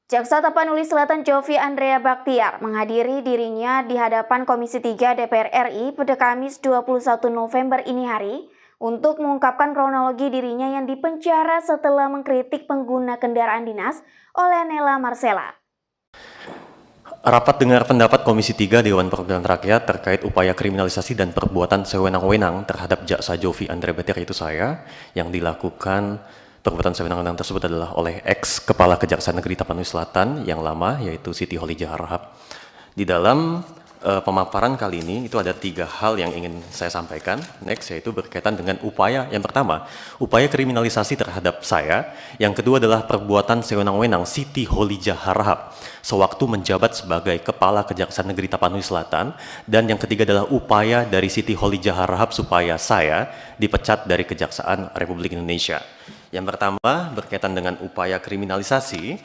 Jaksa Tapanuli Selatan Jovi Andrea Baktiar menghadiri dirinya di hadapan Komisi 3 DPR RI pada Kamis 21 November ini hari untuk mengungkapkan kronologi dirinya yang dipenjara setelah mengkritik pengguna kendaraan dinas oleh Nela Marcela. Rapat dengar pendapat Komisi 3 Dewan Perwakilan Rakyat terkait upaya kriminalisasi dan perbuatan sewenang-wenang terhadap Jaksa Jovi Andrea Baktiar, itu saya, yang dilakukan perbuatan sewenang-wenang tersebut adalah oleh ex-kepala Kejaksaan Negeri Tapanuli Selatan yang lama, yaitu Siti Kholijah Harahap. Di dalam pemaparan kali ini itu ada 3 hal yang ingin saya sampaikan. Next, yaitu berkaitan dengan upaya. Yang pertama, upaya kriminalisasi terhadap saya. Yang kedua adalah perbuatan sewenang-wenang Siti Kholijah Harahap sewaktu menjabat sebagai Kepala Kejaksaan Negeri Tapanuli Selatan. Dan yang ketiga adalah upaya dari Siti Kholijah Harahap supaya saya dipecat dari Kejaksaan Republik Indonesia. Yang pertama berkaitan dengan upaya kriminalisasi.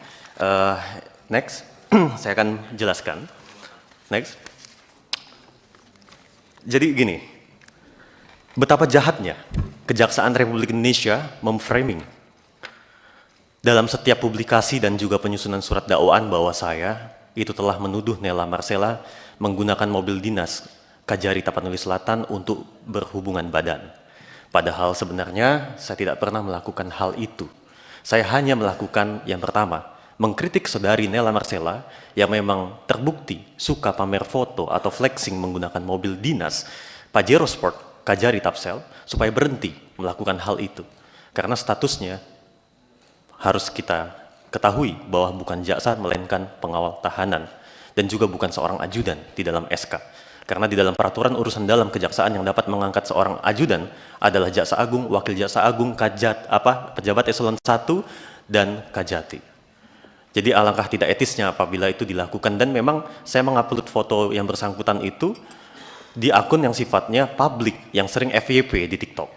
Next, saya akan jelaskan. Next. Jadi gini, betapa jahatnya Kejaksaan Republik Indonesia memframing dalam setiap publikasi dan juga penyusunan surat dakwaan bahwa saya itu telah menuduh Nela Marcela menggunakan mobil dinas Kajari Tapanuli Selatan untuk berhubungan badan. Padahal sebenarnya saya tidak pernah melakukan hal itu. Saya hanya melakukan yang pertama, mengkritik saudari Nela Marcela yang memang terbukti suka pamer foto atau flexing menggunakan mobil dinas Pajero Sport Kajari Tapsel supaya berhenti melakukan hal itu. Karena statusnya harus kita ketahui bahwa bukan jaksa melainkan pengawal tahanan dan juga bukan seorang ajudan di dalam SK. Karena di dalam peraturan urusan dalam kejaksaan yang dapat mengangkat seorang ajudan adalah jaksa agung, wakil jaksa agung, pejabat eselon 1 dan kajati. Jadi alangkah tidak etisnya apabila itu dilakukan, dan memang saya mengupload foto yang bersangkutan itu di akun yang sifatnya publik yang sering FYP di TikTok.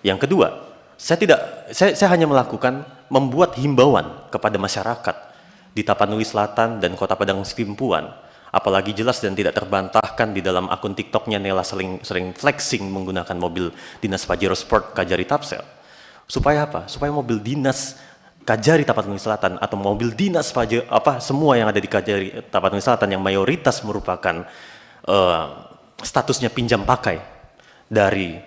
Yang kedua, saya hanya melakukan membuat himbauan kepada masyarakat di Tapanuli Selatan dan Kota Padang Sidimpuan, apalagi jelas dan tidak terbantahkan di dalam akun TikToknya Nela sering flexing menggunakan mobil dinas Pajero Sport Kajari Tapsel. Supaya apa? Supaya mobil dinas Kajari Tapanuli Selatan atau mobil dinas semua yang ada di Kajari Tapanuli Selatan yang mayoritas merupakan statusnya pinjam pakai dari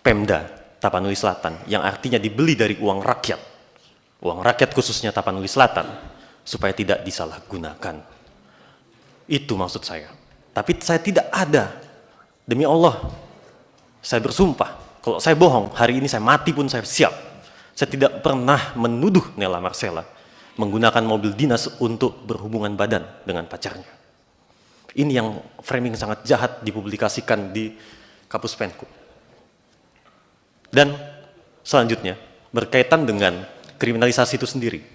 Pemda Tapanuli Selatan, yang artinya dibeli dari uang rakyat khususnya Tapanuli Selatan, supaya tidak disalahgunakan. Itu maksud saya. Tapi saya tidak ada, demi Allah, saya bersumpah, kalau saya bohong, hari ini saya mati pun saya siap. Saya tidak pernah menuduh Nela Marcela menggunakan mobil dinas untuk berhubungan badan dengan pacarnya. Ini yang framing sangat jahat dipublikasikan di Kapus Penkum. Dan selanjutnya, berkaitan dengan kriminalisasi itu sendiri.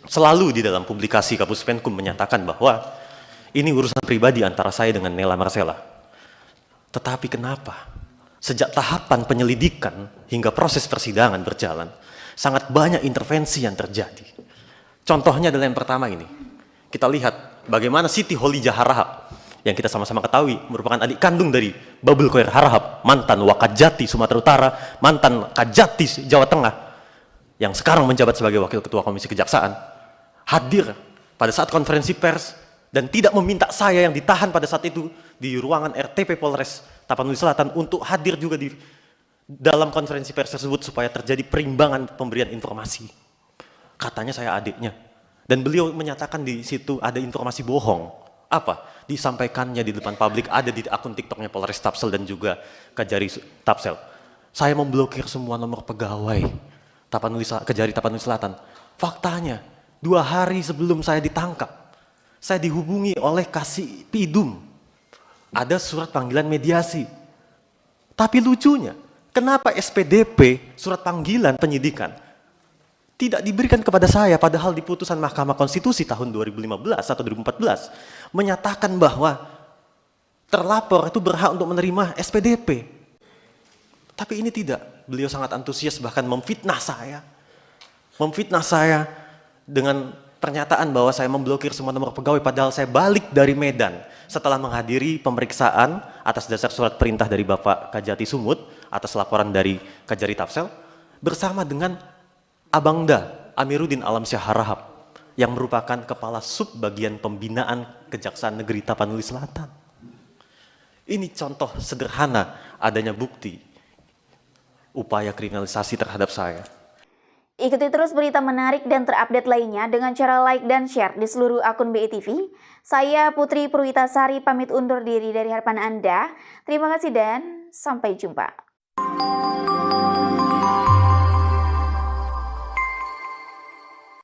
Selalu di dalam publikasi Kapus Penkum menyatakan bahwa ini urusan pribadi antara saya dengan Nela Marcela. Tetapi kenapa? Sejak tahapan penyelidikan hingga proses persidangan berjalan, sangat banyak intervensi yang terjadi. Contohnya adalah yang pertama ini. Kita lihat bagaimana Siti Kholijah Harahap, yang kita sama-sama ketahui merupakan adik kandung dari Babul Khoir Harahap, mantan Wakajati Sumatera Utara, mantan Kajati Jawa Tengah, yang sekarang menjabat sebagai Wakil Ketua Komisi Kejaksaan, hadir pada saat konferensi pers dan tidak meminta saya yang ditahan pada saat itu di ruangan RTP Polres Tapanuli Selatan untuk hadir juga di dalam konferensi pers tersebut supaya terjadi perimbangan pemberian informasi. Katanya saya adiknya. Dan beliau menyatakan di situ ada informasi bohong. Apa? Disampaikannya di depan publik, ada di akun TikToknya Polres Tapsel dan juga Kajari Tapsel. Saya memblokir semua nomor pegawai Kajari Tapanuli Selatan. Faktanya, 2 hari sebelum saya ditangkap, saya dihubungi oleh Kasih Pidum. Ada surat panggilan mediasi. Tapi lucunya, kenapa SPDP, surat panggilan penyidikan, tidak diberikan kepada saya, padahal di putusan Mahkamah Konstitusi tahun 2015 atau 2014 menyatakan bahwa terlapor itu berhak untuk menerima SPDP. Tapi ini tidak. Beliau sangat antusias, bahkan memfitnah saya. Memfitnah saya dengan pernyataan bahwa saya memblokir semua nomor pegawai, padahal saya balik dari Medan setelah menghadiri pemeriksaan atas dasar surat perintah dari Bapak Kajati Sumut atas laporan dari Kajari Tapsel bersama dengan Abangda Amiruddin Alamsyah Harahap yang merupakan kepala sub bagian pembinaan Kejaksaan Negeri Tapanuli Selatan. Ini contoh sederhana adanya bukti upaya kriminalisasi terhadap saya. Ikuti terus berita menarik dan terupdate lainnya dengan cara like dan share di seluruh akun BITV. Saya Putri Purwitasari pamit undur diri dari harapan Anda. Terima kasih dan sampai jumpa.